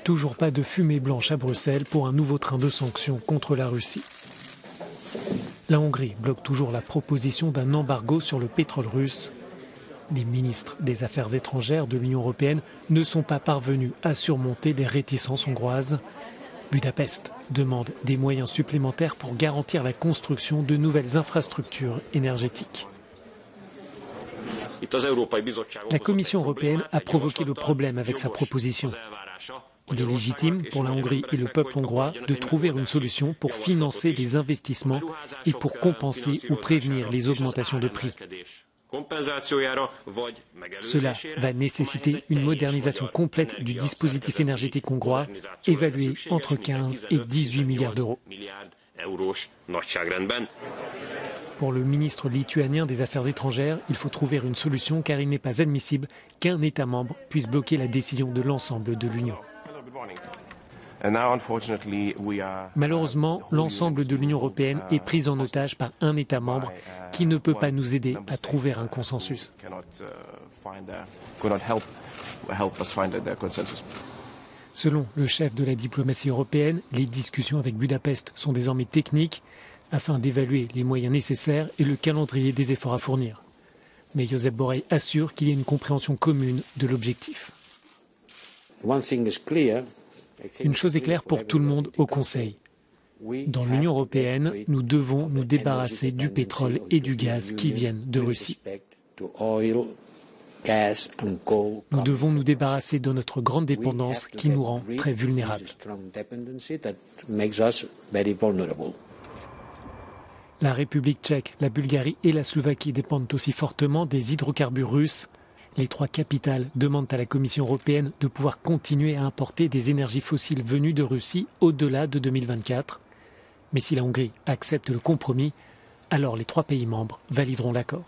Toujours pas de fumée blanche à Bruxelles pour un nouveau train de sanctions contre la Russie. La Hongrie bloque toujours la proposition d'un embargo sur le pétrole russe. Les ministres des Affaires étrangères de l'Union européenne ne sont pas parvenus à surmonter les réticences hongroises. Budapest demande des moyens supplémentaires pour garantir la construction de nouvelles infrastructures énergétiques. La Commission européenne a provoqué le problème avec sa proposition. Il est légitime pour la Hongrie et le peuple hongrois de trouver une solution pour financer les investissements et pour compenser ou prévenir les augmentations de prix. Cela va nécessiter une modernisation complète du dispositif énergétique hongrois, évalué entre 15 et 18 milliards d'euros. Pour le ministre lituanien des Affaires étrangères, il faut trouver une solution car il n'est pas admissible qu'un État membre puisse bloquer la décision de l'ensemble de l'Union. Malheureusement, l'ensemble de l'Union européenne est pris en otage par un État membre qui ne peut pas nous aider à trouver un consensus. Selon le chef de la diplomatie européenne, les discussions avec Budapest sont désormais techniques afin d'évaluer les moyens nécessaires et le calendrier des efforts à fournir. Mais Josep Borrell assure qu'il y a une compréhension commune de l'objectif. Une chose est claire pour tout le monde au Conseil. Dans l'Union européenne, nous devons nous débarrasser du pétrole et du gaz qui viennent de Russie. Nous devons nous débarrasser de notre grande dépendance qui nous rend très vulnérables. La République tchèque, la Bulgarie et la Slovaquie dépendent aussi fortement des hydrocarbures russes. Les trois capitales demandent à la Commission européenne de pouvoir continuer à importer des énergies fossiles venues de Russie au-delà de 2024. Mais si la Hongrie accepte le compromis, alors les trois pays membres valideront l'accord.